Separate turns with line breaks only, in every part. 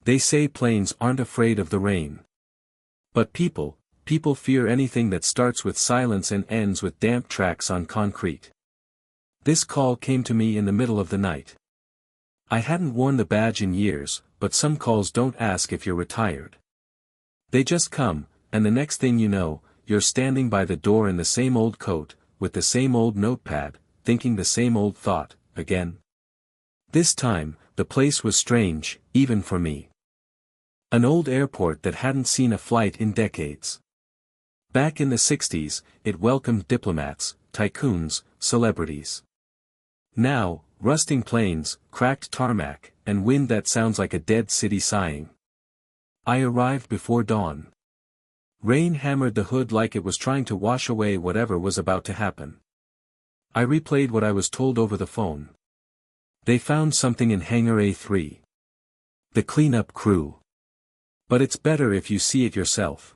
They say planes aren't afraid of the rain. But people fear anything that starts with silence and ends with damp tracks on concrete. This call came to me in the middle of the night. I hadn't worn the badge in years, but some calls don't ask if you're retired. They just come, and the next thing you know, you're standing by the door in the same old coat, with the same old notepad, thinking the same old thought, again. This time, the place was strange, even for me. An old airport that hadn't seen a flight in decades. Back in the 60s, it welcomed diplomats, tycoons, celebrities. Now, rusting planes, cracked tarmac, and wind that sounds like a dead city sighing. I arrived before dawn. Rain hammered the hood like it was trying to wash away whatever was about to happen. I replayed what I was told over the phone. They found something in Hangar A3. The cleanup crew. But it's better if you see it yourself.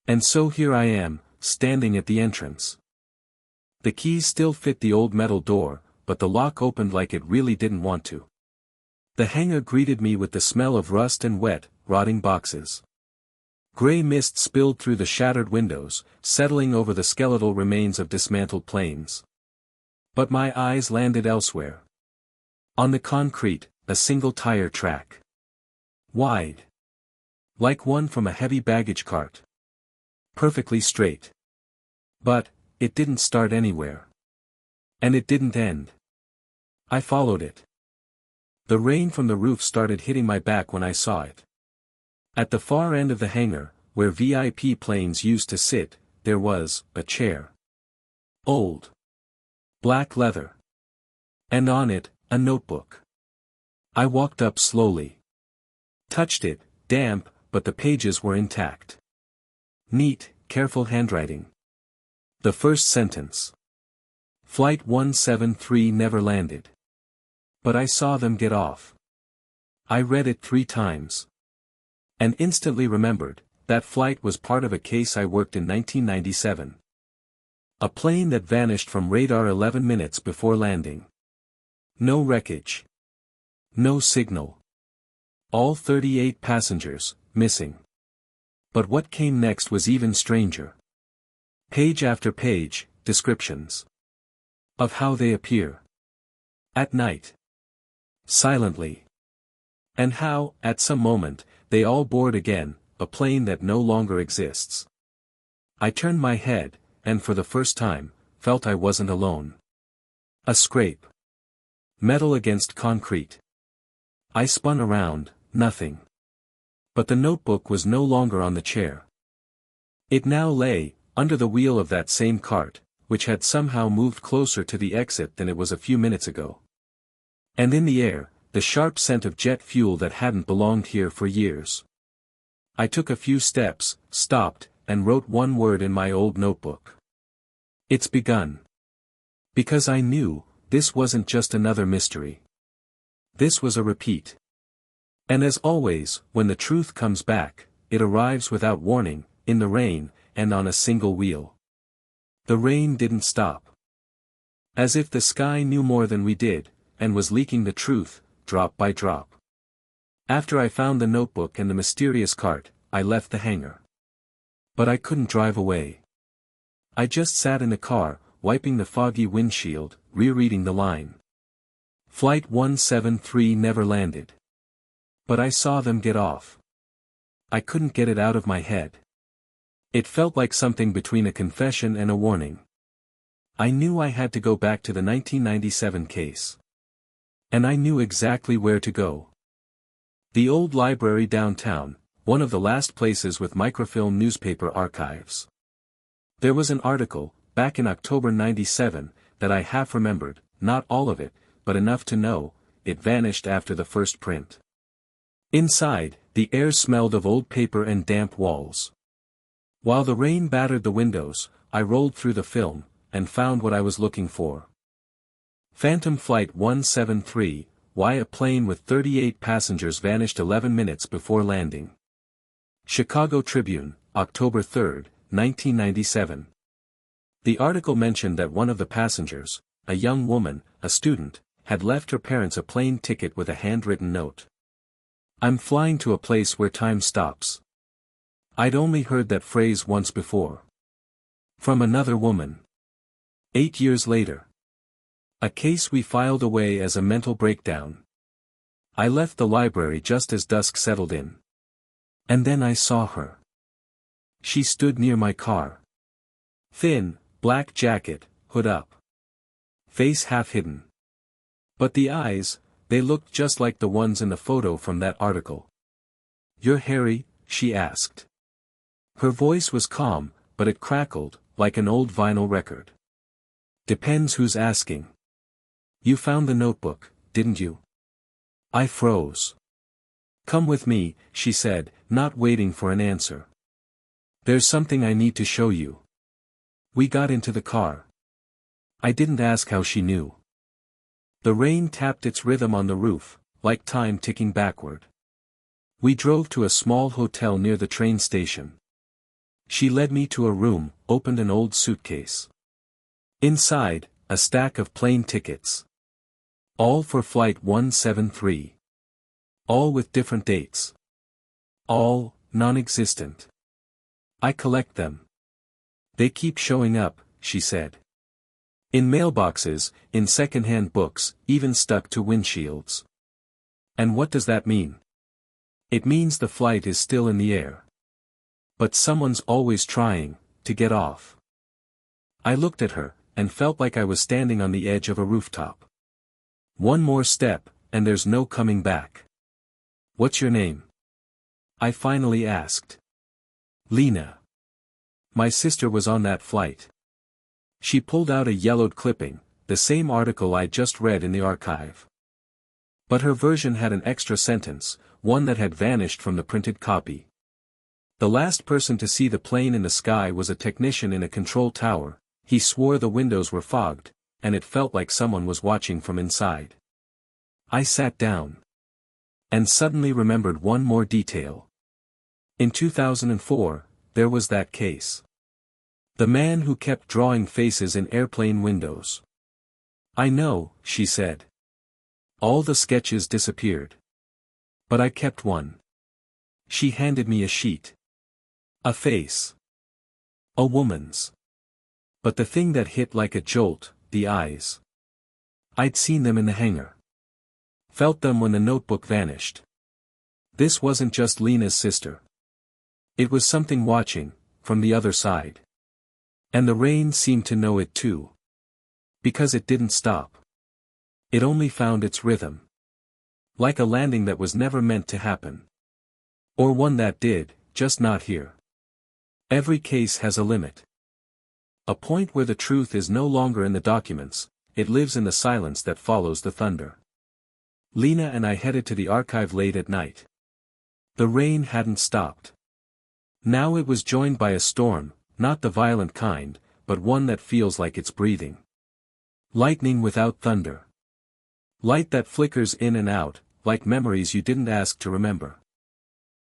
And so here I am, standing at the entrance. The keys still fit the old metal door, but the lock opened like it really didn't want to. The hangar greeted me with the smell of rust and wet, rotting boxes. Gray mist spilled through the shattered windows, settling over the skeletal remains of dismantled planes. But my eyes landed elsewhere. On the concrete, a single tire track. Wide. Like one from a heavy baggage cart. Perfectly straight. But, it didn't start anywhere. And it didn't end. I followed it. The rain from the roof started hitting my back when I saw it. At the far end of the hangar, where VIP planes used to sit, there was a chair. Old. Black leather. And on it, a notebook. I walked up slowly. Touched it, damp, but the pages were intact. Neat, careful handwriting. The first sentence. Flight 173 never landed. But I saw them get off. I read it 3 times. And instantly remembered, that flight was part of a case I worked in 1997. A plane that vanished from radar 11 minutes before landing. No wreckage. No signal. All 38 passengers, missing. But what came next was even stranger. Page after page, descriptions. Of how they appear. At night. Silently. And how, at some moment, they all board again, a plane that no longer exists. I turned my head, and for the first time, felt I wasn't alone. A scrape. Metal against concrete. I spun around, nothing. But the notebook was no longer on the chair. It now lay, under the wheel of that same cart, which had somehow moved closer to the exit than it was a few minutes ago. And in the air, the sharp scent of jet fuel that hadn't belonged here for years. I took a few steps, stopped, and wrote one word in my old notebook. It's begun. Because I knew, this wasn't just another mystery. This was a repeat. And as always, when the truth comes back, it arrives without warning, in the rain, and on a single wheel. The rain didn't stop. As if the sky knew more than we did, and was leaking the truth, drop by drop. After I found the notebook and the mysterious cart, I left the hangar. But I couldn't drive away. I just sat in the car, wiping the foggy windshield, rereading the line. Flight 173 never landed. But I saw them get off. I couldn't get it out of my head. It felt like something between a confession and a warning. I knew I had to go back to the 1997 case. And I knew exactly where to go. The old library downtown, one of the last places with microfilm newspaper archives. There was an article, back in October '97, that I half remembered, not all of it, but enough to know, it vanished after the first print. Inside, the air smelled of old paper and damp walls. While the rain battered the windows, I rolled through the film, and found what I was looking for. Phantom Flight 173, why a plane with 38 passengers vanished 11 minutes before landing. Chicago Tribune, October 3, 1997. The article mentioned that one of the passengers, a young woman, a student, had left her parents a plane ticket with a handwritten note. I'm flying to a place where time stops. I'd only heard that phrase once before. From another woman. 8 years later. A case we filed away as a mental breakdown. I left the library just as dusk settled in. And then I saw her. She stood near my car. Thin, black jacket, hood up. Face half hidden. But the eyes, they looked just like the ones in the photo from that article. "You're Harry?" she asked. Her voice was calm, but it crackled, like an old vinyl record. "Depends who's asking. You found the notebook, didn't you?" I froze. "Come with me," she said, not waiting for an answer. "There's something I need to show you." We got into the car. I didn't ask how she knew. The rain tapped its rhythm on the roof, like time ticking backward. We drove to a small hotel near the train station. She led me to a room, opened an old suitcase. Inside, a stack of plane tickets. All for Flight 173. All with different dates. All, non-existent. "I collect them. They keep showing up," she said. "In mailboxes, in second-hand books, even stuck to windshields." "And what does that mean?" "It means the flight is still in the air. But someone's always trying to get off." I looked at her, and felt like I was standing on the edge of a rooftop. One more step, and there's no coming back. "What's your name?" I finally asked. "Lena. My sister was on that flight." She pulled out a yellowed clipping, the same article I'd just read in the archive. But her version had an extra sentence, one that had vanished from the printed copy. "The last person to see the plane in the sky was a technician in a control tower. He swore the windows were fogged, and it felt like someone was watching from inside." I sat down. And suddenly remembered one more detail. In 2004, there was that case. The man who kept drawing faces in airplane windows. "I know," she said. "All the sketches disappeared. But I kept one." She handed me a sheet. A face. A woman's. But the thing that hit like a jolt, the eyes. I'd seen them in the hangar. Felt them when the notebook vanished. This wasn't just Lena's sister. It was something watching, from the other side. And the rain seemed to know it too. Because it didn't stop. It only found its rhythm. Like a landing that was never meant to happen. Or one that did, just not here. Every case has a limit. A point where the truth is no longer in the documents, it lives in the silence that follows the thunder. Lena and I headed to the archive late at night. The rain hadn't stopped. Now it was joined by a storm, not the violent kind, but one that feels like it's breathing. Lightning without thunder. Light that flickers in and out, like memories you didn't ask to remember.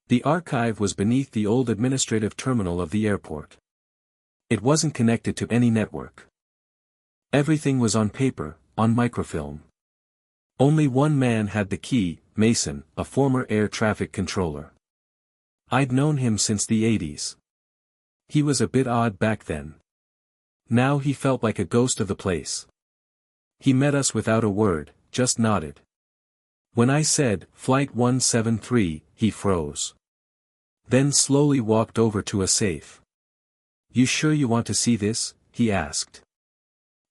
The archive was beneath the old administrative terminal of the airport. It wasn't connected to any network. Everything was on paper, on microfilm. Only one man had the key, Mason, a former air traffic controller. I'd known him since the 80s. He was a bit odd back then. Now he felt like a ghost of the place. He met us without a word, just nodded. When I said, "Flight 173, he froze. Then slowly walked over to a safe. "You sure you want to see this?" he asked.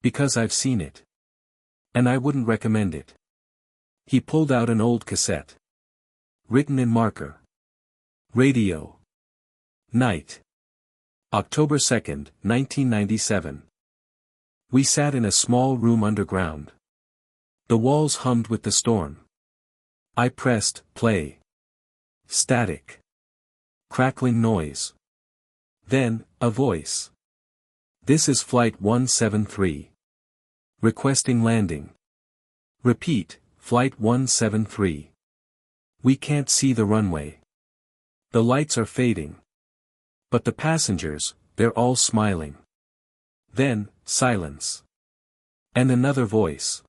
"Because I've seen it. And I wouldn't recommend it." He pulled out an old cassette. Written in marker. Radio. Night. October 2nd, 1997. We sat in a small room underground. The walls hummed with the storm. I pressed play. Static. Crackling noise. Then, a voice. "This is Flight 173. Requesting landing." Repeat, Flight 173. "We can't see the runway. The lights are fading. But the passengers, they're all smiling." Then, silence. And another voice.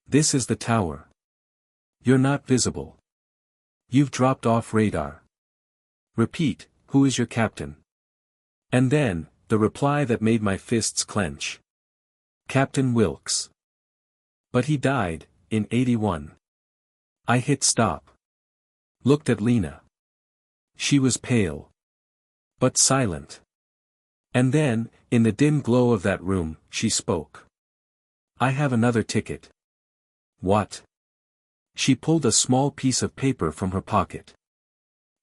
"This is the tower. You're not visible. You've dropped off radar. Repeat, who is your captain? And then, the reply that made my fists clench. Captain Wilkes. But he died, in 81. I hit stop. Looked at Lena. She was pale. But silent. And then, in the dim glow of that room, she spoke. I have another ticket. What? She pulled a small piece of paper from her pocket.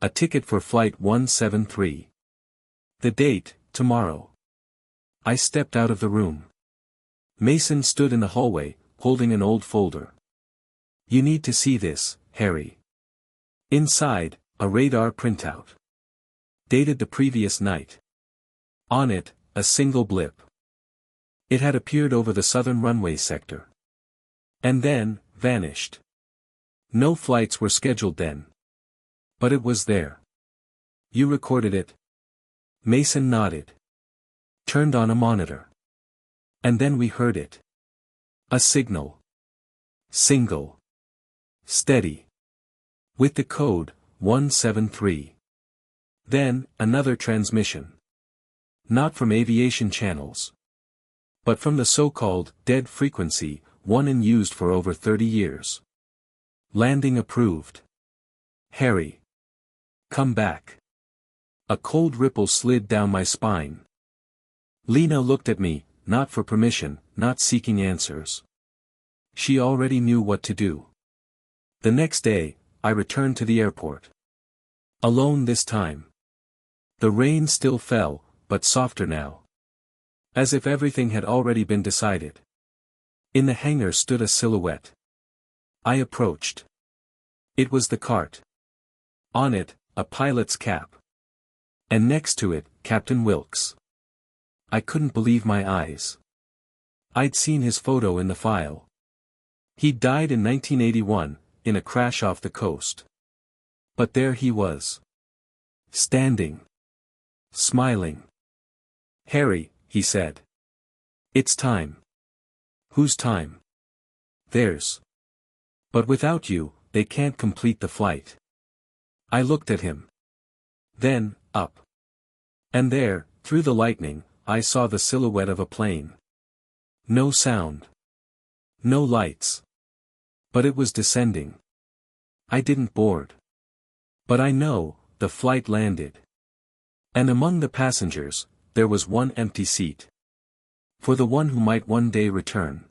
A ticket for Flight 173. The date, tomorrow. I stepped out of the room. Mason stood in the hallway, holding an old folder. You need to see this, Harry. Inside, a radar printout. Dated the previous night. On it, a single blip. It had appeared over the southern runway sector. And then, vanished. No flights were scheduled then. But it was there. You recorded it? Mason nodded. Turned on a monitor. And then we heard it. A signal. Single. Steady. With the code, 173. Then, another transmission. Not from aviation channels. But from the so-called dead frequency, one and used for over 30 years. Landing approved. Harry. Come back. A cold ripple slid down my spine. Lena looked at me, not for permission, not seeking answers. She already knew what to do. The next day, I returned to the airport. Alone this time. The rain still fell, but softer now. As if everything had already been decided. In the hangar stood a silhouette. I approached. It was the cart. On it, a pilot's cap. And next to it, Captain Wilkes. I couldn't believe my eyes. I'd seen his photo in the file. He'd died in 1981, in a crash off the coast. But there he was. Standing. Smiling. Harry, he said. It's time. Whose time? Theirs. But without you, they can't complete the flight. I looked at him. Then, up. And there, through the lightning, I saw the silhouette of a plane. No sound. No lights. But it was descending. I didn't board. But I know, the flight landed. And among the passengers, there was one empty seat. For the one who might one day return.